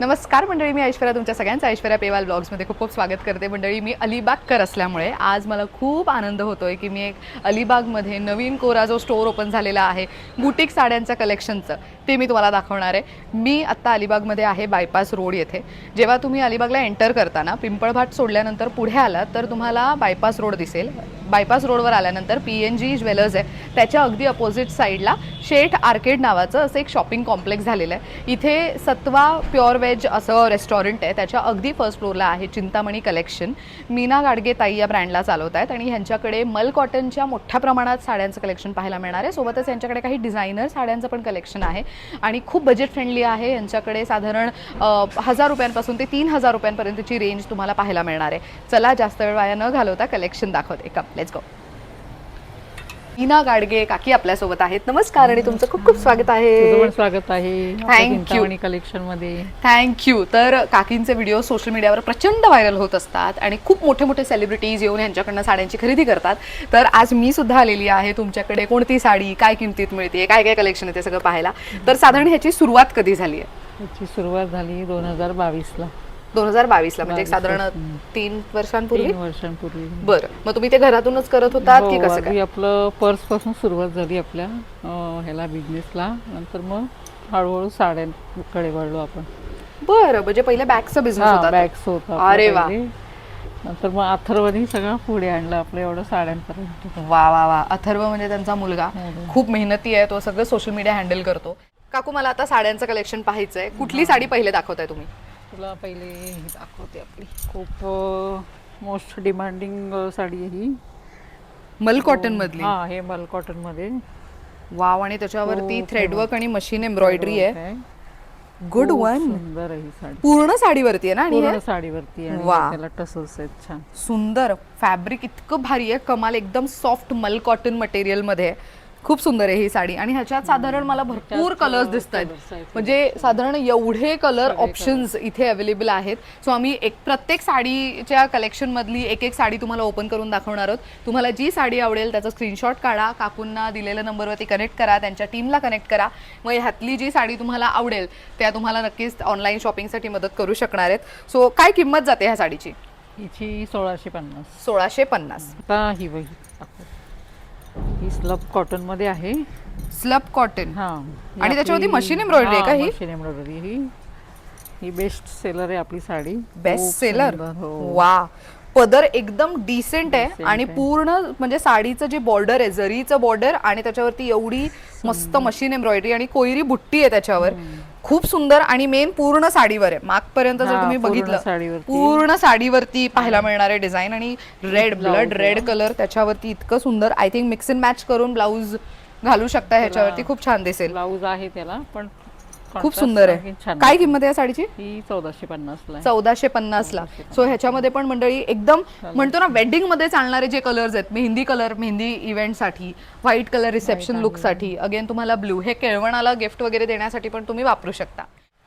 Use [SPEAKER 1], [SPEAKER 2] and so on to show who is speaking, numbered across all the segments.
[SPEAKER 1] नमस्कार मंडळी, मी ऐश्वर्या. तुमच्या सगळ्यांचं ऐश्वर्या पेवाल ब्लॉग्समध्ये खूप खूप स्वागत करते. मंडळी, मी अलिबागकर असल्यामुळे आज मला खूप आनंद होतोय की मी एक अलिबागमध्ये नवीन कोरा जो स्टोअर ओपन झालेला आहे बुटीक साड्यांच्या कलेक्शनचं, ते मी तुम्हाला दाखवणार आहे. मी आत्ता अलिबागमध्ये आहे, बायपास रोड येथे. जेव्हा तुम्ही अलिबागला एंटर करताना पिंपळघाट सोडल्यानंतर पुढे आलात तर तुम्हाला बायपास रोड दिसेल. बायपास रोडवर आल्यानंतर PNG ज्वेलर्स आहे, त्याच्या अगदी अपोजिट साईडला शेठ आर्केड नावाचं असं एक शॉपिंग कॉम्प्लेक्स झालेलं आहे. इथे सत्वा प्युअर वेज असं रेस्टॉरंट आहे, त्याच्या अगदी फर्स्ट फ्लोअरला आहे चिंतामणी कलेक्शन. मीना गाडगे ताई या ब्रँडला चालवत आहेत आणि ह्यांच्याकडे मल कॉटनच्या मोठ्या प्रमाणात साड्यांचं कलेक्शन पाहायला मिळणार आहे. सोबतच यांच्याकडे काही डिझायनर साड्यांचं पण कलेक्शन आहे आणि खूप बजेट फ्रेंडली आहे. यांच्याकडे साधारण 1000 रुपयांपासून ते 3000 रुपयांपर्यंतची रेंज तुम्हाला पाहायला मिळणार आहे. चला, जास्त वेळ वाया न घालवता कलेक्शन दाखवते. Let's go. मीना गाडगे काकी आपल्यासोबत आहेत. नमस्कार आणि तुमचं खूप खूप स्वागत आहे.
[SPEAKER 2] स्वागत आहे
[SPEAKER 1] थँक्यू
[SPEAKER 2] कलेक्शन मध्ये.
[SPEAKER 1] थँक्यू. तर काकींचे व्हिडिओ सोशल मीडियावर प्रचंड व्हायरल होत असतात आणि खूप मोठे मोठे सेलिब्रिटीज येऊन यांच्याकडनं साड्यांची खरेदी करतात. तर आज मी सुद्धा आलेली आहे तुमच्याकडे. कोणती साडी काय किमतीत मिळते, काय काय कलेक्शन आहे ते सगळं पाहायला. तर साधारण ह्याची सुरुवात कधी झाली आहे?
[SPEAKER 2] याची सुरुवात झाली 2022ला.
[SPEAKER 1] 2022ला, म्हणजे साधारण 3 वर्षांपूर्वी.
[SPEAKER 2] 3 वर्षांपूर्वी.
[SPEAKER 1] बरं, मग तुम्ही ते घरातूनच करत होतात की कसं काय?
[SPEAKER 2] आपलं पर्स पासून सुरुवात झाली आपल्या ह्याला बिझनेसला. नंतर मग हळूहळू साड्यांकडे वळलो आपण.
[SPEAKER 1] बरं, म्हणजे पहिले बॅगचा बिझनेस होता.
[SPEAKER 2] बॅग्स होता.
[SPEAKER 1] अरे वा.
[SPEAKER 2] नंतर मग अथर्वनी सगळं पुढे आणलं आपलं एवढं साड्यांपर्यंत.
[SPEAKER 1] वा वा वा. अथर्व म्हणजे त्यांचा मुलगा खूप मेहनती आहे, तो सगळं सोशल मीडिया हँडल करतो. काकू, मला आता साड्यांचं कलेक्शन पाहायचंय. कुठली साडी पहिले दाखवताय तुम्ही?
[SPEAKER 2] तुला पहिले ही दाखवते. आपली खूप मोस्ट डिमांडिंग साडी आहे ही,
[SPEAKER 1] मल कॉटन मधली.
[SPEAKER 2] हा, हे मल कॉटन मध्ये.
[SPEAKER 1] वाव. आणि त्याच्यावरती थ्रेडवर्क आणि मशीन एम्ब्रॉयडरी आहे. Good one.
[SPEAKER 2] सुंदर आहे ही साडी.
[SPEAKER 1] पूर्ण साडीवरती आहे ना? आणि
[SPEAKER 2] पूर्ण साडीवरती आहे. त्याला टसल्स आहेत छान.
[SPEAKER 1] सुंदर. फॅब्रिक इतकं भारी आहे, कमाल. एकदम सॉफ्ट मल कॉटन मटेरियल मध्ये. खूप सुंदर आहे ही साडी. आणि ह्याच्यात साधारण मला भरपूर कलर्स दिसत आहेत, म्हणजे साधारण एवढे कलर ऑप्शन्स इथे अवेलेबल आहेत. सो आम्ही प्रत्येक साडीच्या कलेक्शन मधली एक एक साडी तुम्हाला ओपन करून दाखवणार आहोत. तुम्हाला जी साडी आवडेल त्याचा स्क्रीनशॉट काढा, काकूंना दिलेल्या नंबरवरती कनेक्ट करा, त्यांच्या टीमला कनेक्ट करा. मग ह्यातली जी साडी तुम्हाला आवडेल त्या तुम्हाला नक्कीच ऑनलाईन शॉपिंगसाठी मदत करू शकणार आहेत. सो काय किंमत जाते ह्या साडीची?
[SPEAKER 2] हिची 1650.
[SPEAKER 1] 1650.
[SPEAKER 2] आता ही बघ, ही स्लब कॉटन मध्ये आहे.
[SPEAKER 1] Slub cotton.
[SPEAKER 2] हा.
[SPEAKER 1] आणि त्याच्यावरती मशीन एम्ब्रॉयडरी आहे का? ही
[SPEAKER 2] मशीन एम्ब्रॉयडरी. ही बेस्ट सेलर आहे आपली साडी.
[SPEAKER 1] Best seller.
[SPEAKER 2] हो.
[SPEAKER 1] वा. पदर एकदम डिसेंट आहे आणि पूर्ण म्हणजे साडीचं जे बॉर्डर आहे, जरीचं बॉर्डर, आणि त्याच्यावरती एवढी मस्त मशीन एम्ब्रॉयडरी आणि कोयरी बुट्टी आहे त्याच्यावर. खूप सुंदर. आणि मेन पूर्ण साडीवर आहे, मागपर्यंत जर तुम्ही बघितलं पूर्ण साडीवरती पाहायला मिळणारे डिझाईन. आणि रेड, ब्लड रेड कलर त्याच्यावरती इतकं सुंदर. I think mix and match करून ब्लाऊज घालू शकता ह्याच्यावरती, खूप छान दिसेल.
[SPEAKER 2] ब्लाऊज आहे त्याला पण
[SPEAKER 1] खूप सुंदर आहे. काय किंमत आहे या साडीची?
[SPEAKER 2] ही 1450 ला.
[SPEAKER 1] 1450 ला. सो ह्याच्यामध्ये पण मंडळी एकदम म्हणतो ना वेडिंग मध्ये चालणारे जे कलर्स आहेत, मेहंदी कलर, मेहंदी इव्हेंट साठी, व्हाईट कलर रिसेप्शन लुक साठी, अगेन तुम्हाला ब्लू, हे केळवणाला गिफ्ट वगैरे देण्यासाठी पण तुम्ही वापरू शकता.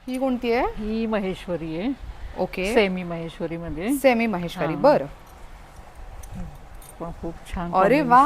[SPEAKER 1] ही कोणती आहे?
[SPEAKER 2] ही महेश्वरी आहे.
[SPEAKER 1] ओके.
[SPEAKER 2] सेमी महेश्वरी मध्ये.
[SPEAKER 1] सेमी महेश्वरी. बरं.
[SPEAKER 2] खूप छान.
[SPEAKER 1] अरे वा.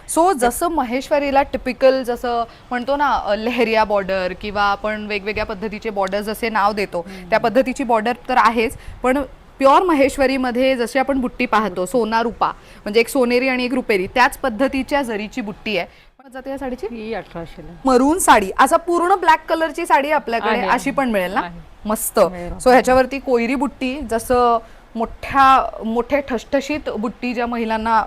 [SPEAKER 1] सो जसं महेश्वरीला टिपिकल जसं म्हणतो ना लेहरिया बॉर्डर किंवा आपण वेगवेगळ्या पद्धतीचे बॉर्डर जसे नाव देतो त्या पद्धतीची बॉर्डर तर आहेच, पण प्युअर महेश्वरीमध्ये जशी आपण बुट्टी पाहतो, सोना रुपा, म्हणजे एक सोनेरी आणि एक रुपेरी, त्याच पद्धतीच्या जरीची बुट्टी आहे. पण जाते या साडीची?
[SPEAKER 2] ही 1800 ला.
[SPEAKER 1] मरून साडी. असं पूर्ण ब्लॅक कलरची साडी आपल्याकडे अशी पण मिळेल ना? मस्त. सो ह्याच्यावरती कोयरी बुट्टी, जसं मोठ्या ठसठशीत बुट्टी ज्या महिलांना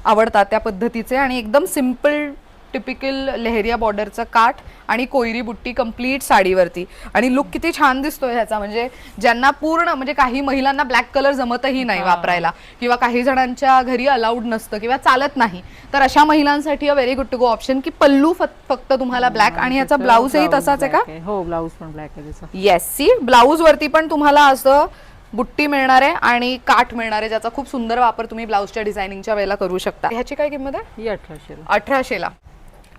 [SPEAKER 1] आवडतात त्या पद्धतीचे, आणि एकदम सिम्पल टिपिकल लेहरिया बॉर्डरचं काठ आणि कोयरी बुट्टी कम्प्लीट साडीवरती. आणि लुक किती छान दिसतोय ह्याचा. म्हणजे ज्यांना पूर्ण, म्हणजे काही महिलांना ब्लॅक कलर जमतही नाही वापरायला, किंवा काही जणांच्या घरी अलाउड नसतं किंवा चालत नाही, तर अशा महिलांसाठी a very good to go option की पल्लू फक्त तुम्हाला ब्लॅक. आणि ह्याचा ब्लाऊजही तसाच आहे का?
[SPEAKER 2] हो, ब्लाऊज पण ब्लॅक आहे त्याचा.
[SPEAKER 1] येस. सी, ब्लाऊज वरती पण तुम्हाला असं बुट्टी मिळणार आहे आणि काठ मिळणार आहे, ज्याचा खूप सुंदर वापर तुम्ही ब्लाऊजच्या डिझायनिंगच्या वेळेला करू शकता. ह्याची काय किंमत आहे?
[SPEAKER 2] ही 1800 ला.
[SPEAKER 1] 1800 ला.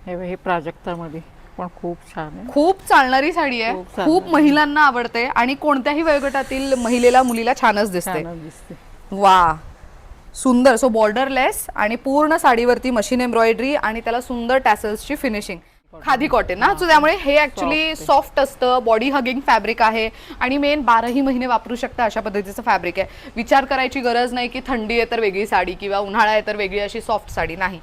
[SPEAKER 2] हे प्राजक्ता मध्ये पण खूप छान आहे.
[SPEAKER 1] खूप चालणारी साडी आहे, खूप महिलांना आवडते आणि कोणत्याही वयोगटातील महिलेला, मुलीला छानच दिसते. वा. सुंदर. सो बॉर्डरलेस आणि पूर्ण साडीवरती मशीन एम्ब्रॉयडरी आणि त्याला सुंदर टॅसल्सची फिनिशिंग. खादी कॉटन ना, सो त्यामुळे हे ऍक्च्युली सॉफ्ट असतं, बॉडी हगिंग फॅब्रिक आहे आणि मेन 12ही महिने वापरू शकता अशा पद्धतीचं फॅब्रिक आहे. विचार करायची गरज नाही की थंडी आहे तर वेगळी साडी किंवा उन्हाळा आहे तर वेगळी अशी सॉफ्ट साडी नाही,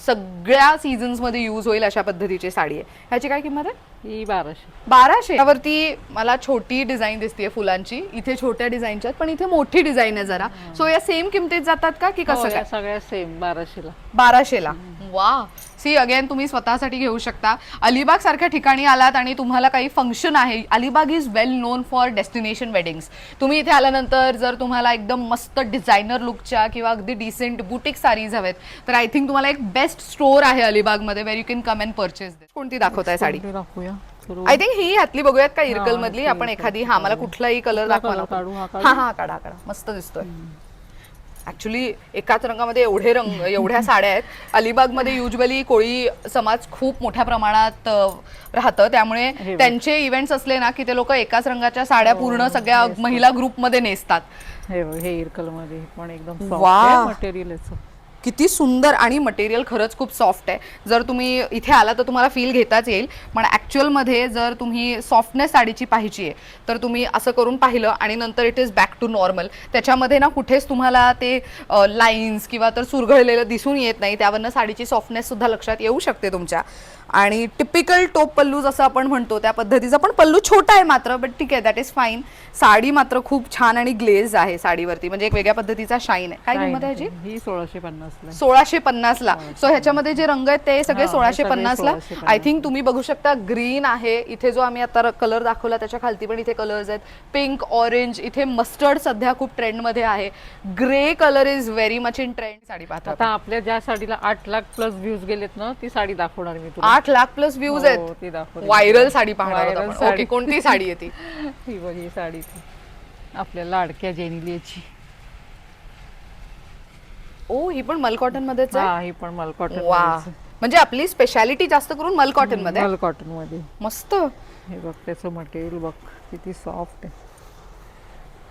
[SPEAKER 1] सगळ्या सीझन्स मध्ये यूज होईल अशा पद्धतीची साडी आहे. ह्याची काय किंमत आहे?
[SPEAKER 2] ही 1200.
[SPEAKER 1] 1200. यावरती मला छोटी डिझाईन दिसते फुलांची, इथे छोट्या डिझाईनच्या आहेत पण इथे मोठी डिझाईन आहे जरा. सो या सेम किमतीत जातात का की कसं काय?
[SPEAKER 2] सगळ्या सेम 1200 ला.
[SPEAKER 1] 1200 ला. वा, सी अगेन तुम्ही स्वतःसाठी घेऊ शकता. अलिबाग सारख्या ठिकाणी आलात आणि तुम्हाला काही फंक्शन आहे, Alibag is well non for destination weddings. तुम्ही इथे आल्यानंतर जर तुम्हाला एकदम मस्त डिझायनर लुकच्या किंवा अगदी डिसेंट बुटीक साडीज हवेत तर आय थिंक तुम्हाला एक बेस्ट स्टोर आहे अलिबाग मध्ये where you can come and purchase. कोणती दाखवताय साडी?
[SPEAKER 2] दाखवूया.
[SPEAKER 1] आय थिंक ही ह्यातली बघूयात का इरकल मधली आपण एखादी. हा, मला कुठलाही कलर दाखवा ना. हा हा, काढा काढा, मस्त दिसतोय. ऍक्च्युली एकाच रंगामध्ये एवढे रंग, एवढ्या साड्या आहेत. अलिबागमध्ये युजली कोळी समाज खूप मोठ्या प्रमाणात राहतं, त्यामुळे त्यांचे इव्हेंट्स असले ना की ते लोक एकाच रंगाच्या साड्या पूर्ण सगळ्या महिला ग्रुपमध्ये नेसतात.
[SPEAKER 2] हे इरकल मध्ये पण एकदम
[SPEAKER 1] वाह,
[SPEAKER 2] मटेरियल
[SPEAKER 1] किती सुंदर. आणि मटेरियल खरंच खूप सॉफ्ट आहे. जर तुम्ही इथे आला तर तुम्हाला फील घेताच येईल, पण ॲक्च्युअलमध्ये जर तुम्ही सॉफ्टनेस साडीची पाहिजे आहे तर तुम्ही असं करून पाहिलं आणि नंतर it is back to normal. त्याच्यामध्ये ना कुठेच तुम्हाला ते लाईन्स किंवा तर सुरघळलेलं दिसून येत नाही, त्यावरनं साडीची सॉफ्टनेस सुद्धा लक्षात येऊ शकते तुमच्या. आणि टिपिकल टोप पल्लू जसं आपण म्हणतो त्या पद्धतीचा, पण पल्लू छोटा आहे मात्र, बट ठीक आहे, दॅट इज फाईन. साडी मात्र खूप छान आणि ग्लेज आहे साडीवरती, म्हणजे एक वेगळ्या पद्धतीचा शाईन आहे. काय किंमत आहे ह्याची?
[SPEAKER 2] ही 1650
[SPEAKER 1] 1650 ला. सो ह्याच्यामध्ये जे रंग आहेत ते सगळे 1650 ला. आय थिंक तुम्ही बघू शकता ग्रीन आहे इथे, जो आम्ही आता कलर दाखवला त्याच्या खालती पण इथे कलर्स आहेत, पिंक, ऑरेंज, इथे मस्टर्ड सध्या खूप ट्रेंड मध्ये आहे, grey colour is very much in trend. Sari पाहता
[SPEAKER 2] आता आपल्या ज्या साडीला 8 लाख प्लस व्ह्यूज गेलेत ना, ती साडी दाखवणार मी तुला.
[SPEAKER 1] 8 लाख प्लस व्ह्यूज आहेत. व्हायरल साडी पाहणार आहोत आपण. ओके, कोणती साडी आहे ती?
[SPEAKER 2] ही बघ, ही साडी आपल्या लाडक्या जेनिलियाची.
[SPEAKER 1] ओ, ही पण मल कॉटन मध्येच आहे.
[SPEAKER 2] ही पण मल कॉटन.
[SPEAKER 1] वा, म्हणजे आपली स्पेशालिटी जास्त करून मल कॉटन मध्ये.
[SPEAKER 2] मल कॉटन मध्ये
[SPEAKER 1] मस्त.
[SPEAKER 2] हे बघ त्याचं मटेरियल बघ किती सॉफ्ट आहे.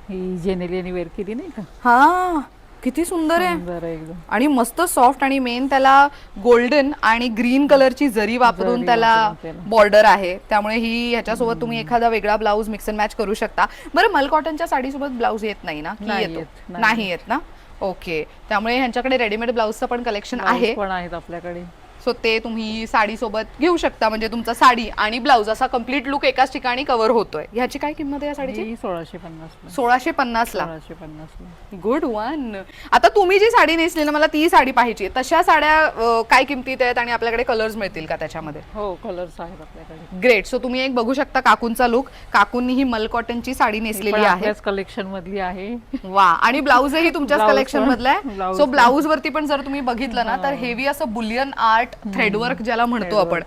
[SPEAKER 2] ही जेनेलियानी वेअर केली नाही का?
[SPEAKER 1] हा, किती सुंदर आहे
[SPEAKER 2] एकदम.
[SPEAKER 1] आणि मस्त सॉफ्ट. आणि मेन त्याला गोल्डन आणि ग्रीन कलरची जरी वापरून त्याला बॉर्डर आहे, त्यामुळे ही ह्याच्यासोबत तुम्ही एखादा वेगळा ब्लाऊज मिक्स अँड मॅच करू शकता. बरं, मल कॉटनच्या साडी सोबत ब्लाऊज येत नाही ना? नाही येत ना? ओके, त्यामुळे ह्यांच्याकडे रेडीमेड ब्लाऊजचं पण कलेक्शन आहे.
[SPEAKER 2] पण आहेत आपल्याकडे.
[SPEAKER 1] सो ते तुम्ही साडी सोबत घेऊ शकता, म्हणजे तुमचा साडी आणि ब्लाऊज असा कम्प्लीट लुक एकाच ठिकाणी कव्हर होतोय. ह्याची काय किंमत आहे या साडीची?
[SPEAKER 2] 1650.
[SPEAKER 1] 1650 ला.
[SPEAKER 2] 1650 ला.
[SPEAKER 1] Good one. आता तुम्ही जी साडी नेसली ना, मला ती साडी पाहिजे, तशा साड्या काय किमतीत आहेत आणि आपल्याकडे कलर्स मिळतील का त्याच्यामध्ये?
[SPEAKER 2] हो, कलर्स आहेत आपल्याकडे.
[SPEAKER 1] ग्रेट. सो तुम्ही एक बघू शकता काकूंचा लुक. काकूंनी ही मल कॉटनची साडी नेसलेली आहे.
[SPEAKER 2] कलेक्शन मधली आहे.
[SPEAKER 1] वा, आणि ब्लाऊजही तुमच्याच कलेक्शन मधला आहे. सो ब्लाऊज वरती पण जर तुम्ही बघितलं ना तर हेवी असं बुलियन आर्ट, थ्रेडवर्क ज्याला म्हणतो आपण,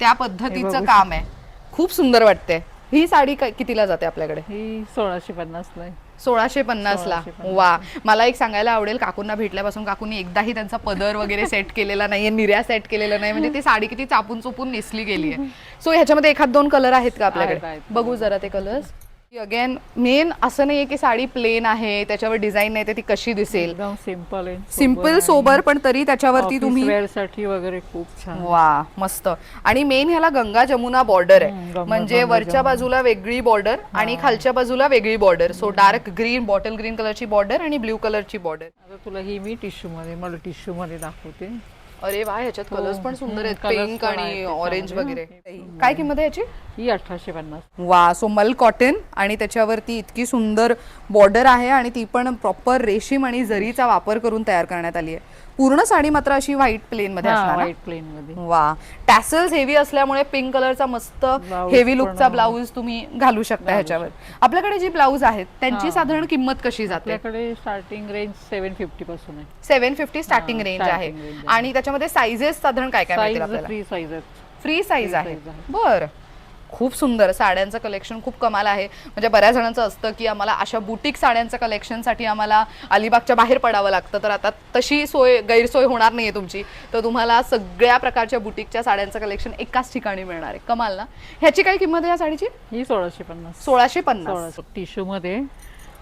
[SPEAKER 1] त्या पद्धतीचं काम आहे. खूप सुंदर वाटते. ही साडी कितीला जाते आपल्याकडे?
[SPEAKER 2] ही 1650 ला.
[SPEAKER 1] 1650 ला. वा, मला एक सांगायला आवडेल, काकूंना भेटल्यापासून काकूंनी एकदाही त्यांचा पदर वगैरे सेट केलेला नाहीये, निर्या सेट केलेला नाही, म्हणजे ती साडी किती चापून चुपून नेसली गेली आहे. सो ह्याच्यामध्ये एखाद दोन कलर आहेत का आपल्याकडे? बघू जरा ते कलर्स. अगेन मेन असं नाहीये की साडी प्लेन आहे, त्याच्यावर डिझाईन नाही, तर ती कशी दिसेल.
[SPEAKER 2] एकदम सिंपल आहे,
[SPEAKER 1] सिंपल सोबर, पण तरी त्याच्यावरती तुम्ही
[SPEAKER 2] वेअर साठी वगैरे खूप छान.
[SPEAKER 1] वा, मस्त. आणि मेन ह्याला गंगा जमुना बॉर्डर आहे, म्हणजे वरच्या बाजूला वेगळी बॉर्डर आणि खालच्या बाजूला वेगळी border. So dark green, bottle green कलरची बॉर्डर आणि ब्ल्यू कलरची बॉर्डर.
[SPEAKER 2] आता तुला ही मी टिश्यू मध्ये, मला टिश्यू मध्ये दाखवते.
[SPEAKER 1] अरे वा, ह्याच्यात कलर्स पण सुंदर आहेत, पिंक आणि ऑरेंज वगैरे. काय किंमत आहे याची?
[SPEAKER 2] ही 1850.
[SPEAKER 1] वा, सो मल कॉटन आणि त्याच्यावरती इतकी सुंदर बॉर्डर आहे आणि ती पण प्रॉपर रेशीम आणि जरीचा वापर करून तयार करण्यात आली आहे. पूर्ण साडी मात्र अशी व्हाईट प्लेन मध्ये असणार.
[SPEAKER 2] व्हाईट प्लेन मध्ये.
[SPEAKER 1] वा, टॅसल्स हेवी असल्यामुळे पिंक कलरचा मस्त हेवी लुकचा ब्लाऊज तुम्ही घालू शकता ह्याच्यावर. आपल्याकडे जी ब्लाऊज आहेत त्यांची साधारण किंमत कशी जाते?
[SPEAKER 2] आपल्याकडे स्टार्टिंग रेंज 750 पासून आहे.
[SPEAKER 1] 750 स्टार्टिंग रेंज आहे. आणि त्याच्यामध्ये साइजेस साधारण काय काय मिळतील आपल्याला?
[SPEAKER 2] फ्री साइज आहे.
[SPEAKER 1] फ्री साइज आहे. बर, खूप सुंदर. साड्यांचं कलेक्शन खूप कमाल आहे. म्हणजे बऱ्याच जणांचं असतं की आम्हाला अशा बुटीक साड्यांच्या कलेक्शनसाठी आम्हाला अलिबागच्या बाहेर पडावं लागतं, तर आता तशी गैरसोय होणार नाहीये तुमची. तर तुम्हाला सगळ्या प्रकारच्या बुटीकच्या साड्यांचं कलेक्शन एकाच ठिकाणी मिळणार आहे. कमाल ना? ह्याची काय किंमत आहे या साडीची?
[SPEAKER 2] ही 1650.
[SPEAKER 1] 1650
[SPEAKER 2] टिश्यू मध्ये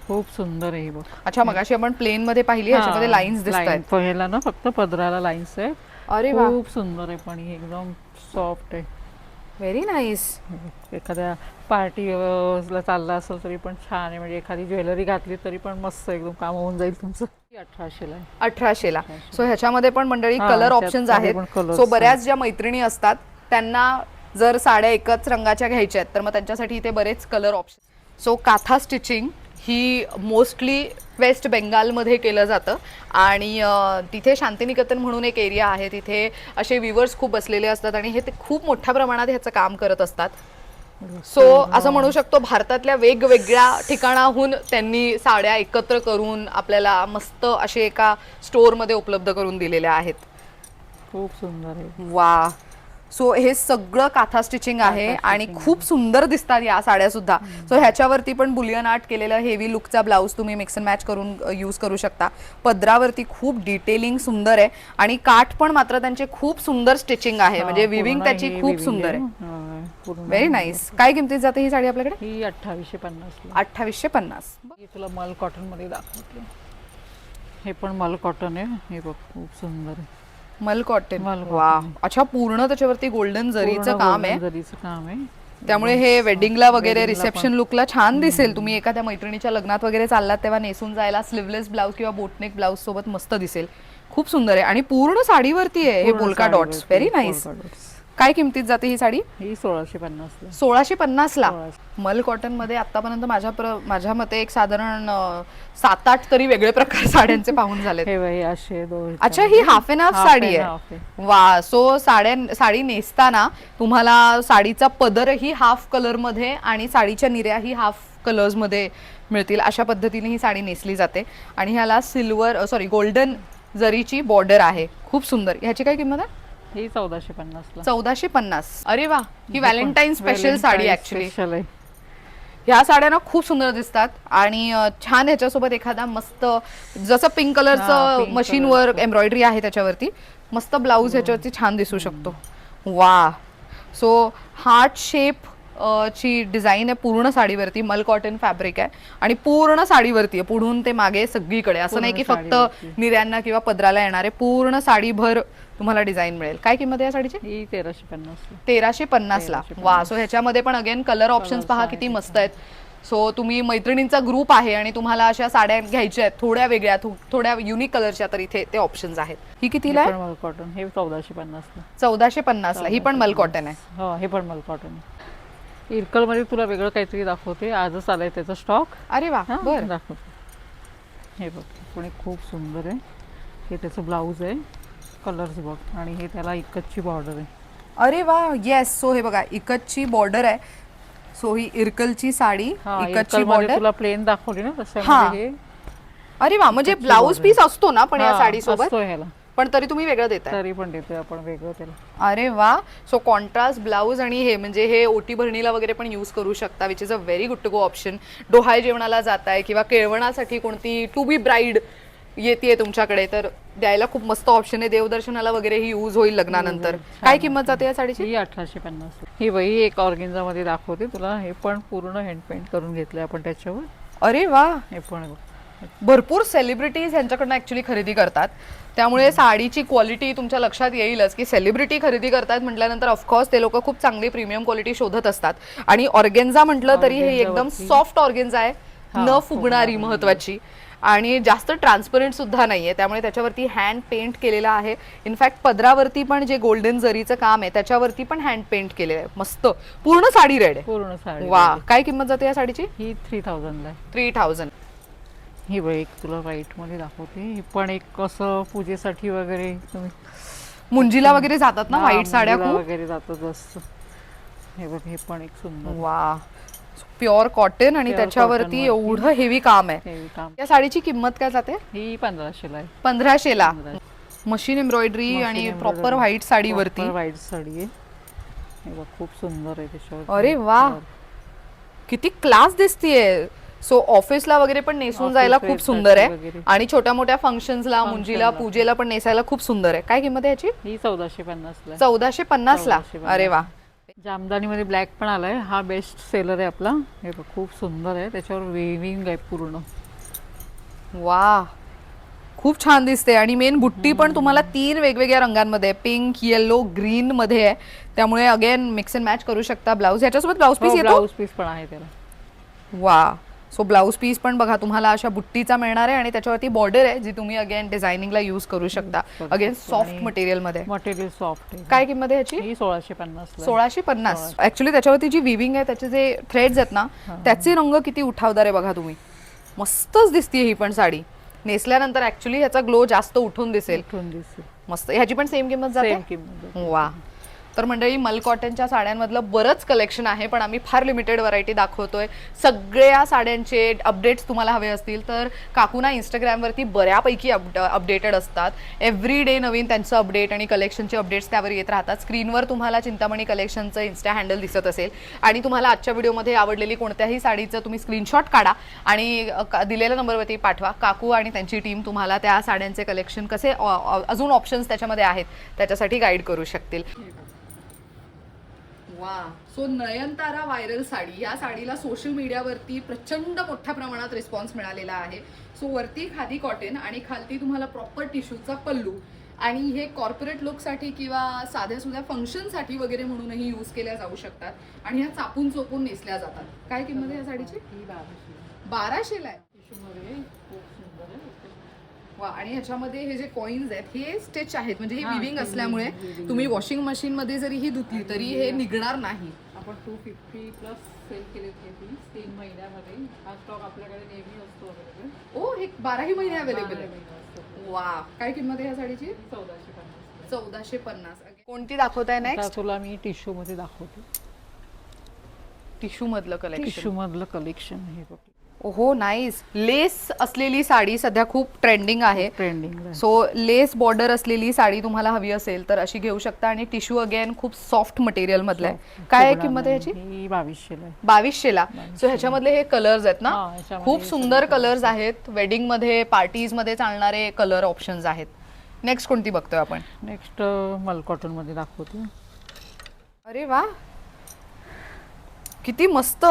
[SPEAKER 2] खूप सुंदर आहे बघ.
[SPEAKER 1] अच्छा, मगाशी आपण प्लेन मध्ये पाहिली, ह्याच्यामध्ये लाईन्स दिसतात.
[SPEAKER 2] पहिला ना फक्त पदराला लाईन्स आहे.
[SPEAKER 1] अरे वा,
[SPEAKER 2] खूप सुंदर आहे. पण एकदम सॉफ्ट आहे.
[SPEAKER 1] Very nice.
[SPEAKER 2] एखाद्या पार्टीला चालला असेल तरी पण छान आहे. म्हणजे एखादी ज्वेलरी घातली तरी पण मस्त एकदम काम होऊन जाईल तुमचं. 1800ला आहे.
[SPEAKER 1] 1800ला. सो ह्याच्यामध्ये पण मंडळी
[SPEAKER 2] हा,
[SPEAKER 1] कलर
[SPEAKER 2] त्यात
[SPEAKER 1] ऑप्शन्स
[SPEAKER 2] मध्ये
[SPEAKER 1] आहेत.
[SPEAKER 2] पण colours
[SPEAKER 1] सो बऱ्याच ज्या मैत्रिणी असतात त्यांना जर साड्या एकच रंगाच्या घ्यायच्या आहेत तर मग त्यांच्यासाठी इथे बरेच कलर ऑप्शन. सो काथा स्टिचिंग ही मोस्टली वेस्ट बेंगालमध्ये केलं जातं आणि तिथे शांतिनिकेतन म्हणून एक एरिया आहे. तिथे असे विवर्स खूप बसलेले असतात आणि हे ते खूप मोठ्या प्रमाणात ह्याचं काम करत असतात. सो असं म्हणू शकतो भारतातल्या वेगवेगळ्या ठिकाणाहून त्यांनी साड्या एकत्र करून आपल्याला मस्त असे एका स्टोअरमध्ये उपलब्ध करून दिलेल्या आहेत.
[SPEAKER 2] खूप सुंदर आहे.
[SPEAKER 1] वा. सो हे सगळं काथा स्टिचिंग आहे आणि खूप सुंदर दिसतात या साड्या सुद्धा. सो ह्याच्यावरती पण बुलियन आर्ट केलेलं हेवी लुकचा ब्लाऊज तुम्ही मिक्स अँड मॅच करून यूज करू शकता. पदरावरती खूप डिटेलिंग सुंदर आहे आणि काठ पण मात्र त्यांचे खूप सुंदर स्टिचिंग आहे. म्हणजे विविंग त्याची खूप सुंदर आहे. Very nice. काय किमतीत जाते ही साडी आपल्याकडे?
[SPEAKER 2] ही 2850.
[SPEAKER 1] 2850.
[SPEAKER 2] ही तुला मल कॉटन मध्ये दाखवते. हे पण मल कॉटन आहे. हे बघ खूप सुंदर आहे.
[SPEAKER 1] मल कॉटन.
[SPEAKER 2] मल
[SPEAKER 1] वा. अच्छा, पूर्ण त्याच्यावरती गोल्डन जरीचं काम आहे.
[SPEAKER 2] जरीचं काम आहे.
[SPEAKER 1] त्यामुळे हे वेडिंगला वगैरे रिसेप्शन लुकला छान दिसेल. तुम्ही एखाद्या मैत्रिणीच्या लग्नात वगैरे चाललात तेव्हा नेसून जायला स्लीवलेस ब्लाउज किंवा बोटनेक ब्लाउज सोबत मस्त दिसेल. खूप सुंदर आहे आणि पूर्ण साडीवरती आहे हे पोल्का डॉट्स. Very nice. काय किमतीत जाते ही साडी?
[SPEAKER 2] ही 1650 ला.
[SPEAKER 1] 1650 ला. मल कॉटन मध्ये आतापर्यंत माझ्या मते एक साधारण 7-8 तरी वेगळे प्रकार साड्यांचे पाहून झाले.
[SPEAKER 2] हे असे दोन.
[SPEAKER 1] अच्छा, ही हाफ अँड हाफ साडी आहे. वा. सो साडी नेसताना तुम्हाला साडीचा पदरही हाफ कलर मध्ये आणि साडीच्या निऱ्या ही हाफ कलर्स मध्ये मिळतील. अशा पद्धतीने ही साडी नेसली जाते आणि ह्याला गोल्डन जरीची बॉर्डर आहे. खूप सुंदर. ह्याची काय किंमत आहे?
[SPEAKER 2] ही 1450 ला.
[SPEAKER 1] 1450. अरे वा. ही व्हॅलेंटाईन स्पेशल साडी ऍक्च्युली. ह्या साड्या ना खूप सुंदर दिसतात आणि छान ह्याच्यासोबत एखादा मस्त जसं पिंक कलरचं मशीनवर एम्ब्रॉयडरी आहे त्याच्यावरती मस्त ब्लाऊज ह्याच्यावरती छान दिसू शकतो. वा. सो हार्ट शेप ची डिझाईन आहे पूर्ण साडीवरती. मल कॉटन फॅब्रिक आहे आणि पूर्ण साडीवरती आहे पुढून ते मागे सगळीकडे. असं नाही की फक्त निर्यांना किंवा पदराला येणारे पूर्ण साडीभर तुम्हाला डिझाईन मिळेल. काय किंमत आहे या साडीची?
[SPEAKER 2] ही 1350.
[SPEAKER 1] 1350 ला. वा. सो ह्याच्यामध्ये पण अगेन कलर ऑप्शन्स पहा किती मस्त आहेत. सो तुम्ही मैत्रिणींचा ग्रुप आहे आणि तुम्हाला अशा साड्या घ्यायच्या आहेत थोड्या वेगळ्या थोड्या युनिक कलरच्या तर इथे ते ऑप्शन्स आहेत. ही कितीला आहे?
[SPEAKER 2] मल कॉटन. हे 1450 ला.
[SPEAKER 1] 1450 ला. ही पण मल कॉटन आहे.
[SPEAKER 2] हो, हे पण मल कॉटन आहे. इरकल मध्ये तुला वेगळं काहीतरी दाखवते. आजच आलाय त्याचा स्टॉक.
[SPEAKER 1] अरे वा. बरं.
[SPEAKER 2] दाखवते. हे बघ पण खूप सुंदर आहे. हे त्याचं ब्लाऊज आहे. कलर्स बघ आणि हे त्याला इकतची बॉर्डर आहे.
[SPEAKER 1] अरे वा. येस. सो हे बघा इकतची बॉर्डर आहे. सो ही इरकलची साडी इकतची बॉर्डर
[SPEAKER 2] तुला प्लेन दाखवली ना तसं.
[SPEAKER 1] अरे वा. म्हणजे ब्लाऊज पीस असतो ना पण या साडी सोबत
[SPEAKER 2] ह्याला
[SPEAKER 1] पण तरी तुम्ही वेगळं देताय.
[SPEAKER 2] तरी पण देतोय आपण वेगळं त्याला.
[SPEAKER 1] अरे वा. सो कॉन्ट्रास्ट ब्लाऊज आणि हे म्हणजे हे ओटी भरणीला वगैरे पण यूज करू शकता which is a very good to go option. डोहाळे जेवणाला जाताय किंवा केळवणासाठी कोणती टू बी ब्राईड येते तुमच्याकडे तर द्यायला खूप मस्त ऑप्शन आहे. देवदर्शनाला वगैरे ही यूज होईल लग्नानंतर. काय किंमत जाते या साडीची?
[SPEAKER 2] ही 1850. ही बाई एक ऑर्गेन्झा मध्ये दाखवते तुला. हे पण पूर्ण हँड पेंट करून घेतलंय आपण त्याच्यावर.
[SPEAKER 1] अरे वा.
[SPEAKER 2] हे पण
[SPEAKER 1] भरपूर सेलिब्रिटीज ह्यांच्याकडनं ऍक्च्युली खरेदी करतात त्यामुळे साडीची क्वालिटी तुमच्या लक्षात येईलच की सेलिब्रिटी खरेदी करतात म्हटल्यानंतर ऑफकोर्स ते लोक खूप चांगली प्रीमियम क्वालिटी शोधत असतात. आणि ऑर्गेन्झा म्हटलं तरी हे एकदम सॉफ्ट ऑर्गेन्झा आहे. न फुगणारी महत्वाची आणि जास्त ट्रान्सपरंट सुद्धा नाहीये त्यामुळे त्याच्यावरती हँड पेंट केलेला आहे. इनफॅक्ट पदरावरती पण जे गोल्डन जरीचं काम आहे त्याच्यावरती पण हँड पेंट केलेलं आहे. मस्त पूर्ण साडी रेड आहे.
[SPEAKER 2] पूर्ण साडी.
[SPEAKER 1] वा. काय किंमत जाते या साडीची?
[SPEAKER 2] ही 3000 ला.
[SPEAKER 1] 3000.
[SPEAKER 2] ही बघ एक तुला व्हाईट मध्ये दाखवते. ही पण एक कसं पूजेसाठी वगैरे तुम्ही
[SPEAKER 1] मुंजीला वगैरे जातात ना व्हाईट साड्या खूप
[SPEAKER 2] वगैरे जातात जास्त. हे बघ हे पण एक सुंदर.
[SPEAKER 1] वा. प्युअर कॉटन आणि त्याच्यावरती एवढं हेवी काम आहे. या साडीची किंमत काय जाते?
[SPEAKER 2] ही 1500 ला आहे.
[SPEAKER 1] 1500 ला. मशीन एम्ब्रॉयडरी आणि प्रॉपर व्हाईट साडीवरती.
[SPEAKER 2] व्हाईट साडी आहे. हे बघ खूप सुंदर आहे त्याच्यावर.
[SPEAKER 1] अरे वा. किती क्लास दिसतीये. सो ऑफिसला वगैरे पण नेसून जायला खूप सुंदर आहे आणि छोट्या मोठ्या फंक्शन्सला मुंजीला पूजेला पण नेसायला खूप सुंदर आहे. काय किंमत आहे याची?
[SPEAKER 2] ही 1450 ला.
[SPEAKER 1] 1450 ला. अरे वा.
[SPEAKER 2] जामदानी मध्ये ब्लॅक पण आलाय. हा बेस्ट सेलर आहे आपला. हे बघ खूप सुंदर आहे. त्याच्यावर वेविंग आहे पूर्ण.
[SPEAKER 1] वा. खूप छान दिसते आणि मेन बुट्टी पण तुम्हाला 3 वेगवेगळ्या रंगांमध्ये, पिंक, येलो, ग्रीन मध्ये आहे. त्यामुळे अगेन मिक्स अँड मॅच करू शकता ब्लाऊज. याच्यासोबत ब्लाऊज पीस येतो.
[SPEAKER 2] ब्लाऊज पीस पण आहे त्याला.
[SPEAKER 1] वा, सो ब्लाऊज पीस पण बघा तुम्हाला अशा बुट्टीचा मिळणार आहे आणि त्याच्यावरती बॉर्डर आहे जी तुम्ही अगेन डिझायनिंगला यूज करू शकता. अगेन सॉफ्ट मटेरियल मध्ये.
[SPEAKER 2] मटेरियल सॉफ्ट आहे.
[SPEAKER 1] काय किंमत आहे याची?
[SPEAKER 2] ही 1650 ला.
[SPEAKER 1] 1650. ऍक्च्युली त्याच्यावरती जी विविंग आहे त्याचे जे थ्रेड्स आहेत ना त्याचे रंग किती उठावदार आहे बघा तुम्ही. मस्तच दिसते ही पण साडी. नेसल्यानंतर ऍक्च्युली ह्याचा ग्लो जास्त उठून दिसेल.
[SPEAKER 2] उठून दिसेल.
[SPEAKER 1] मस्त. ह्याची पण सेम किंमत जाते.
[SPEAKER 2] सेम किंमत.
[SPEAKER 1] वा. तर मंडळी मल कॉटनच्या साड्यांमधलं बरंच कलेक्शन आहे पण आम्ही फार लिमिटेड व्हरायटी दाखवतोय. सगळ्या साड्यांचे अपडेट्स तुम्हाला हवे असतील तर काकूना इंस्टाग्रामवरती बऱ्यापैकी अपडेटेड असतात. एव्हरी डे नवीन त्यांचं अपडेट आणि कलेक्शनचे अपडेट्स त्यावर येत राहतात. स्क्रीनवर तुम्हाला चिंतामणी कलेक्शनचं इन्स्टा हँडल दिसत असेल आणि तुम्हाला आजच्या व्हिडिओमध्ये आवडलेली कोणत्याही साडीचं तुम्ही स्क्रीनशॉट काढा आणि दिलेल्या नंबरवरती पाठवा. काकू आणि त्यांची टीम तुम्हाला त्या साड्यांचे कलेक्शन कसे अजून ऑप्शन्स त्याच्यामध्ये आहेत त्याच्यासाठी गाईड करू शकतील. वा. सो नयनतारा व्हायरल साडी, या साडीला सोशल मीडियावरती प्रचंड मोठ्या प्रमाणात रिस्पॉन्स मिळालेला आहे. सो वरती खादी कॉटन आणि खालती तुम्हाला प्रॉपर टिश्यूचा पल्लू आणि हे कॉर्पोरेट लुकसाठी किंवा साध्या सुध्या फंक्शनसाठी वगैरे म्हणूनही यूज केल्या जाऊ शकतात आणि ह्या चापून चोपून नेसल्या जातात. काय किंमत आहे या साडीची? 1200 ला आहे. वा. आणि ह्याच्यामध्ये हे जे कॉइन्स आहेत हे स्टिच आहेत म्हणजे हे विविंग असल्यामुळे तुम्ही वॉशिंग मशीन मध्ये जरी ही धुतली तरी हे निघणार नाही.
[SPEAKER 2] आपण 250 प्लस सेल केले 3 महिन्यामध्ये. हा स्टॉक आपल्याकडे नेहमी असतो अवेलेबल.
[SPEAKER 1] ओ, हे 12ही महिने अवेलेबल आहे. वा. काय किंमत आहे या साडीची?
[SPEAKER 2] 1450.
[SPEAKER 1] 1450. कोणती दाखवताय नेक्स्ट?
[SPEAKER 2] तुला मी टिश्यू मध्ये दाखवते.
[SPEAKER 1] टिश्यू मधलं कलेक्शन.
[SPEAKER 2] टिश्यू मधलं कलेक्शन हे बघ.
[SPEAKER 1] ओहो, नाईस. लेस असलेली साडी सध्या खूप ट्रेंडिंग आहे.
[SPEAKER 2] ट्रेंडिंग.
[SPEAKER 1] सो लेस बॉर्डर असलेली साडी तुम्हाला हवी असेल तर अशी घेऊ शकता आणि टिश्यू अगेन खूप सॉफ्ट मटेरियल मधलं आहे. काय किंमत आहे याची?
[SPEAKER 2] 2200 ला.
[SPEAKER 1] 2200 ला. सो ह्याच्यामधले हे कलर्स आहेत ना, खूप सुंदर कलर्स आहेत. वेडिंग मध्ये, पार्टीज मध्ये चालणारे कलर ऑप्शन्स आहेत. नेक्स्ट कोणती बघतोय आपण?
[SPEAKER 2] नेक्स्ट मल कॉटन मध्ये दाखवते.
[SPEAKER 1] अरे वा, किती मस्त.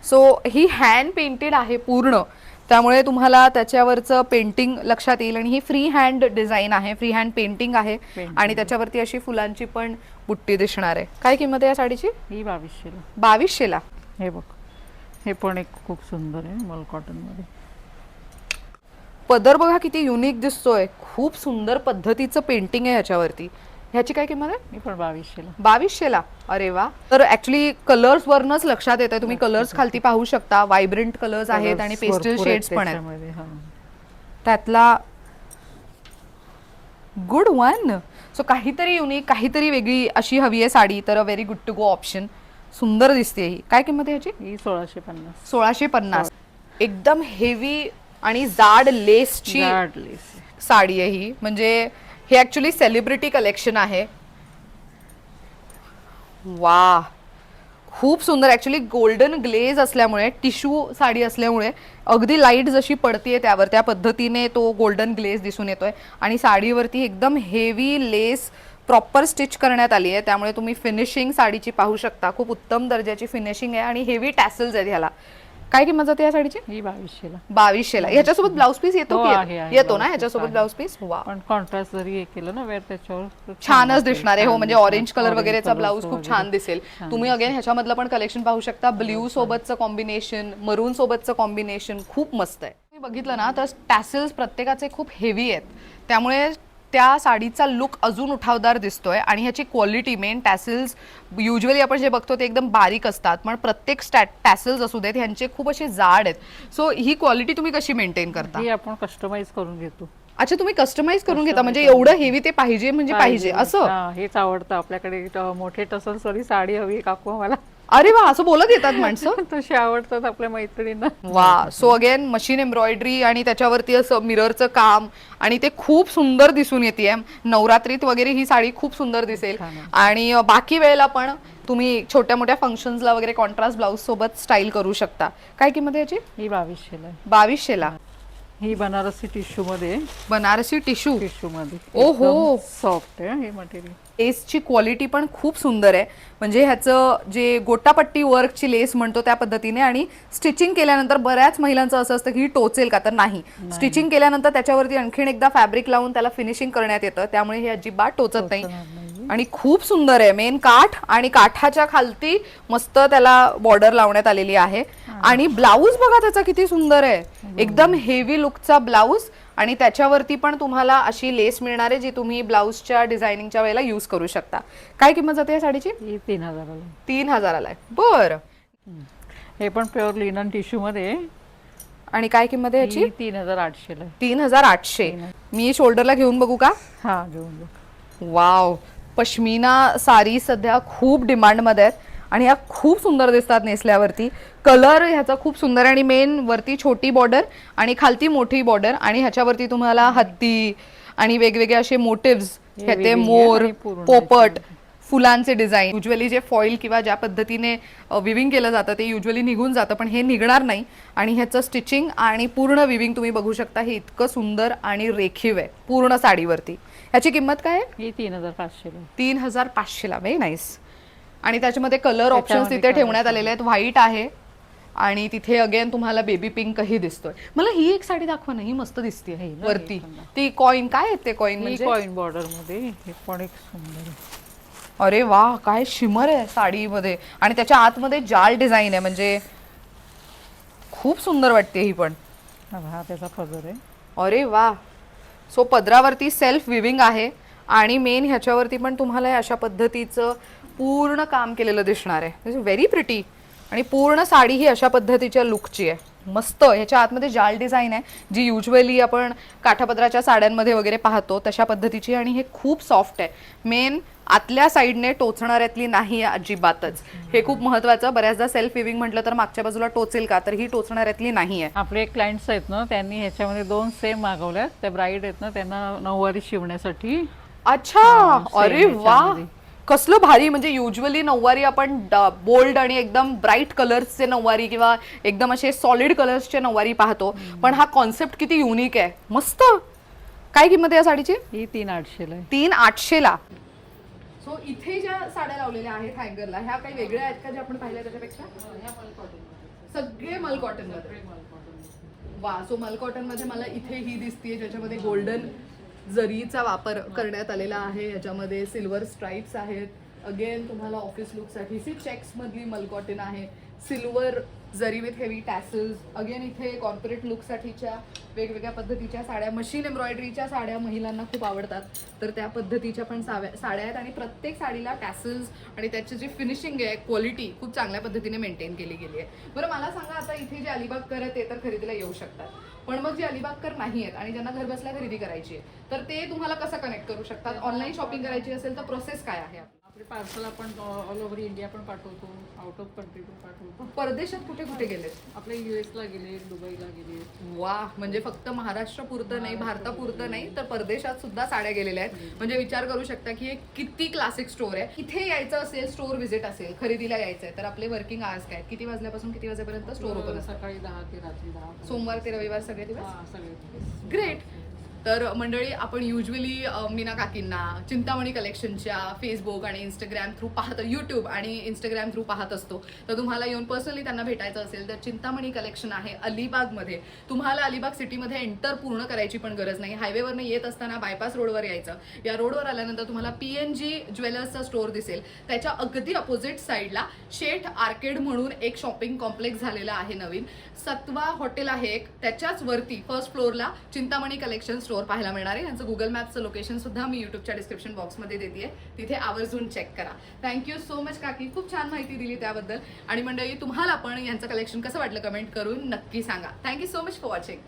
[SPEAKER 1] सो ही हँड पेंटेड आहे पूर्ण, त्यामुळे तुम्हाला त्याच्यावरचं पेंटिंग लक्षात येईल आणि ही फ्री हँड डिझाईन आहे, फ्री हँड पेंटिंग आहे आणि त्याच्यावरती अशी फुलांची पण बुट्टी दिसणार आहे. काय किंमत आहे या साडीची?
[SPEAKER 2] ही 2200 ला.
[SPEAKER 1] 2200 ला.
[SPEAKER 2] हे बघ, हे पण एक खूप सुंदर आहे मल कॉटन मध्ये.
[SPEAKER 1] पदर बघा किती युनिक दिसतोय. खूप सुंदर पद्धतीचं पेंटिंग आहे ह्याच्यावरती. ह्याची काय किंमत आहे?
[SPEAKER 2] मी पण 2200 ला.
[SPEAKER 1] 2200 ला. अरे वा. तर ऍक्च्युली कलर्स वरनच लक्षात येतंय. तुम्ही कलर्स खालती पाहू शकता. व्हायब्रंट कलर्स आहेत आणि पेस्टल शेड्स पण आहेत. त्यातला गुड वन. सो काहीतरी युनिक, काहीतरी वेगळी अशी हवी आहे साडी तर a very good to go option. सुंदर दिसते ही. काय किंमत आहे ह्याची?
[SPEAKER 2] ही 1650.
[SPEAKER 1] 1650. एकदम हेवी आणि जाड लेसची साडी आहे ही. म्हणजे हे ऍक्च्युली सेलिब्रिटी कलेक्शन आहे. वा, खूप सुंदर. ऍक्च्युली गोल्डन ग्लेज असल्यामुळे, टिश्यू साडी असल्यामुळे अगदी लाईट जशी पडतीये त्यावर त्या पद्धतीने तो गोल्डन ग्लेज दिसून येतोय आणि साडीवरती एकदम हेवी लेस प्रॉपर स्टिच करण्यात आली आहे. त्यामुळे तुम्ही फिनिशिंग साडीची पाहू शकता. खूप उत्तम दर्जाची फिनिशिंग आहे आणि हेवी टॅसल्स आहेत ह्याला. काय किंमत जाते या साडीची?
[SPEAKER 2] ही 2200 ला.
[SPEAKER 1] 2200 ला. ह्याच्यासोबत ब्लाऊज पीस येतो की येतो ना ह्याच्यासोबत ब्लाऊज पीस? वा.
[SPEAKER 2] पण कॉन्ट्रास्ट जरी हे केलं ना वेअर त्याच्यावर
[SPEAKER 1] छानच दिसणार आहे. हो, म्हणजे ऑरेंज कलर वगैरेचा ब्लाऊज खूप छान दिसेल. तुम्ही अगेन ह्याच्यामधलं पण कलेक्शन पाहू शकता. ब्ल्यू सोबतचं कॉम्बिनेशन, मरून सोबतचं कॉम्बिनेशन खूप मस्त आहे. तुम्ही बघितलं ना तर टॅसल्स प्रत्येकाचे खूप हेवी आहेत, त्यामुळे त्या साडीचा लुक अजून उठावदार दिसतोय. आणि ह्याची क्वालिटी, मेन टॅसल्स युजली आपण जे बघतो ते एकदम बारीक असतात, पण प्रत्येक टॅसल्स असू देत ह्यांचे खूप असे जाड आहेत. सो ही क्वालिटी तुम्ही कशी मेंटेन करता?
[SPEAKER 2] ही आपण कस्टमाइज करून घेतो.
[SPEAKER 1] अच्छा, तुम्ही कस्टमाइज करून घेता म्हणजे एवढं हेवी ते पाहिजे म्हणजे पाहिजे असं?
[SPEAKER 2] हेच आवडतं आपल्याकडे. मोठे टसल्स वाली साडी हवी काकू मला.
[SPEAKER 1] अरे वा, असं बोलत येतात माणसं.
[SPEAKER 2] तशी आवडतात आपल्या मैत्रिणींना.
[SPEAKER 1] वा. सो अगेन मशीन एम्ब्रॉयडरी आणि त्याच्यावरती असं मिररचं काम आणि ते खूप सुंदर दिसून येते. नवरात्रीत वगैरे ही साडी खूप सुंदर दिसेल आणि बाकी वेळेला पण तुम्ही छोट्या मोठ्या फंक्शन्सला वगैरे कॉन्ट्रास्ट ब्लाऊज सोबत स्टाईल करू शकता. काय किंमत आहे याची?
[SPEAKER 2] ही 2200 ला.
[SPEAKER 1] 2200 ला.
[SPEAKER 2] ही बनारसी टिश्यू मध्ये
[SPEAKER 1] बनारसी टिश्यू
[SPEAKER 2] मध्ये
[SPEAKER 1] ओहो.
[SPEAKER 2] सॉफ्ट आहे हे मटेरियल.
[SPEAKER 1] लेसची क्वालिटी पण खूप सुंदर आहे. म्हणजे ह्याचं जे गोटापट्टी वर्कची लेस म्हणतो त्या पद्धतीने, आणि स्टिचिंग केल्यानंतर बऱ्याच महिलांचं असं असतं की ही टोचेल का, तर नाही. स्टिचिंग केल्यानंतर त्याच्यावरती आणखीन एकदा फॅब्रिक लावून त्याला फिनिशिंग करण्यात येतं, त्यामुळे हे अजिबात टोचत नाही. आणि खूप सुंदर आहे. मेन काठ आणि काठाच्या खालती मस्त त्याला बॉर्डर लावण्यात आलेली आहे. आणि ब्लाऊज बघा त्याचा किती सुंदर आहे, एकदम हेवी लुकचा ब्लाऊज, आणि त्याच्यावरती पण तुम्हाला अशी लेस मिळणार आहे जी तुम्ही ब्लाऊजच्या डिझायनिंगच्या वेळेला यूज करू शकता. काय किंमत जाते या साडीची?
[SPEAKER 2] ही 3000 ला.
[SPEAKER 1] 3000 बर.
[SPEAKER 2] हे पण प्युअर लिनन टिश्यू मध्ये.
[SPEAKER 1] आणि काय किंमत आहे याची?
[SPEAKER 2] 3800 ला.
[SPEAKER 1] 3800. मी शोल्डरला घेऊन बघू का?
[SPEAKER 2] हा घेऊन बघ.
[SPEAKER 1] वाव, पश्मिना साडी सध्या खूप डिमांडमध्ये आहेत आणि ह्या खूप सुंदर दिसतात नेसल्यावरती. कलर ह्याचा खूप सुंदर आहे, आणि मेन वरती छोटी बॉर्डर आणि खालती मोठी बॉर्डर, आणि ह्याच्यावरती तुम्हाला हत्ती आणि वेगवेगळे असे मोटिव्स, ह्याचे मोर, पोपट, फुलांचे डिझाईन. युजली जे फॉईल किंवा ज्या पद्धतीने विविंग केलं जातं ते युजली निघून जातं, पण हे निघणार नाही. आणि ह्याचं स्टिचिंग आणि पूर्ण विविंग तुम्ही बघू शकता, हे इतकं सुंदर आणि रेखीव आहे पूर्ण साडीवरती. ह्याची किंमत काय आहे?
[SPEAKER 2] ही 3500 ला.
[SPEAKER 1] 3500 ला. Very nice. आणि त्याच्यामध्ये कलर ऑप्शन्स तिथे ठेवण्यात आलेले आहेत. व्हाईट आहे आणि तिथे अगेन तुम्हाला बेबी पिंकही दिसतोय. मला ही एक साडी दाखवा ना, ही मस्त दिसते वरती. ती कॉइन काय आहे ते कॉइन म्हणजे?
[SPEAKER 2] कॉइन बॉर्डर मध्ये. हे पण एक सुंदर.
[SPEAKER 1] अरे वा, काय शिमर आहे साडीमध्ये, आणि त्याच्या आतमध्ये जाल डिझाईन आहे, म्हणजे खूप सुंदर वाटते ही पण.
[SPEAKER 2] हा त्याचा पदर आहे.
[SPEAKER 1] अरे वा. सो पदरावरती सेल्फ विविंग आहे, आणि मेन ह्याच्यावरती पण तुम्हाला अशा पद्धतीचं पूर्ण काम केलेलं दिसणार आहे. Very pretty. आणि पूर्ण साडी ही अशा पद्धतीच्या लुकची आहे, मस्त. ह्याच्या आतमध्ये जाल डिझाईन आहे जी युजली आपण काठापदराच्या साड्यांमध्ये वगैरे पाहतो तशा पद्धतीची, आणि हे खूप सॉफ्ट आहे. मेन आतल्या साईडने टोचणाऱ्यातली नाही अजिबातच. हे खूप महत्वाचं. बऱ्याचदा सेल्फ विविंग म्हटलं तर मागच्या बाजूला टोचेल का, तर ही टोचणाऱ्यातली नाही आहे.
[SPEAKER 2] आपले क्लायंट्स आहेत ना, त्यांनी ह्याच्यामध्ये 2 सेम मागवल्यात. त्या ब्राईड आहेत ना, त्यांना नऊवारी शिवण्यासाठी.
[SPEAKER 1] अच्छा. अरे वा, कसलं भारी. म्हणजे युजली नऊवारी आपण बोल्ड आणि एकदम ब्राईट कलर्सचे नऊवारी किंवा एकदम असे सॉलिड कलर्सचे नऊवारी पाहतो, पण हा कॉन्सेप्ट किती युनिक आहे. मस्त. काय किंमत आहे या साडीची?
[SPEAKER 2] ही 3800 ला.
[SPEAKER 1] 3800 ला. सो इथे ज्या साड्या लावलेल्या आहेत हँगरला, ह्या काही वेगळ्या आहेत का ज्या आपण पाहिल्या त्याच्यापेक्षा? सगळे मल कॉटन मध्ये. वा. सो मल कॉटन मध्ये मला इथे ही दिसतीये ज्याच्यामध्ये गोल्डन जरीचा वापर करण्यात आलेला आहे. याच्यामध्ये सिल्वर स्ट्राइप्स आहेत. अगेन तुम्हाला ऑफिस लुकसाठी चेक्स मधली मल कॉटन आहे. सिल्वर जरी विथ हेवी टॅसल्स. अगेन इथे कॉर्पोरेट लुकसाठीच्या वेगवेगळ्या पद्धतीच्या साड्या, मशीन एम्ब्रॉयडरीच्या साड्या महिलांना खूप आवडतात, तर त्या पद्धतीच्या पण साड्या आहेत. आणि प्रत्येक साडीला टॅसल्स आणि त्याची जी फिनिशिंग आहे, क्वालिटी खूप चांगल्या पद्धतीने मेंटेन केली गेली आहे. बरं मला सांगा, आता इथे जे अलिबागकर आहे ते तर खरेदीला येऊ शकतात, पण मग जे अलिबागकर नाही आहेत आणि ज्यांना घर बसल्या खरेदी करायची आहे, तर ते तुम्हाला कसं कनेक्ट करू शकतात? ऑनलाईन शॉपिंग करायची असेल तर प्रोसेस काय आहे?
[SPEAKER 2] आपले पार्सल आपण ऑल ओव्हर इंडिया पण पाठवतो, आउट ऑफ कंट्री पण पाठवतो.
[SPEAKER 1] परदेशात कुठे कुठे गेलेत?
[SPEAKER 2] आपल्या US ला गेले, दुबईला गेले.
[SPEAKER 1] वा. म्हणजे फक्त महाराष्ट्र पुरतं नाही, भारतापुरतं नाही, तर परदेशात सुद्धा साड्या गेलेल्या आहेत. म्हणजे विचार करू शकता की हे किती क्लासिक स्टोर आहे. इथे यायचं असेल, स्टोर व्हिजिट असेल, खरेदीला यायचं आहे, तर आपले वर्किंग आवर्स काय, किती वाजल्यापासून किती वाजेपर्यंत स्टोर ओपन असतं?
[SPEAKER 2] सकाळी 10 ते रात्री 10.
[SPEAKER 1] सोमवार ते रविवार सगळे दिवस?
[SPEAKER 2] सगळे.
[SPEAKER 1] ग्रेट. तर मंडळी, आपण युजली मीना काकींना चिंतामणी कलेक्शनच्या फेसबुक आणि इंस्टाग्राम थ्रू पाहत, यूट्यूब आणि इंस्टाग्राम थ्रू पाहत असतो. तर तुम्हाला येऊन पर्सनली त्यांना भेटायचं असेल तर चिंतामणी कलेक्शन आहे अलिबागमध्ये. तुम्हाला अलिबाग सिटीमध्ये एंटर पूर्ण करायची पण गरज नाही. हायवेवरनं येत असताना बायपास रोडवर यायचं. या रोडवर आल्यानंतर तुम्हाला PNG ज्वेलर्सचा स्टोअर दिसेल. त्याच्या अगदी अपोजिट साईडला शेठ आर्केड म्हणून एक शॉपिंग कॉम्प्लेक्स झालेला आहे नवीन. सत्वा हॉटेल आहे एक, त्याच्याच वरती फर्स्ट फ्लोअरला चिंतामणी कलेक्शन स्टोअर पाहायला मिळणार आहे. यांचं गुगल मॅपचं लोकेशन सुद्धा मी युट्यूबच्या डिस्क्रिप्शन बॉक्समध्ये देते, तिथे आवर्जून चेक करा. थँक्यू सो मच काकी, खूप छान माहिती दिली त्याबद्दल. आणि मंडळी, तुम्हाला पण यांचं कलेक्शन कसं वाटलं कमेंट करून नक्की सांगा. Thank you so much for watching.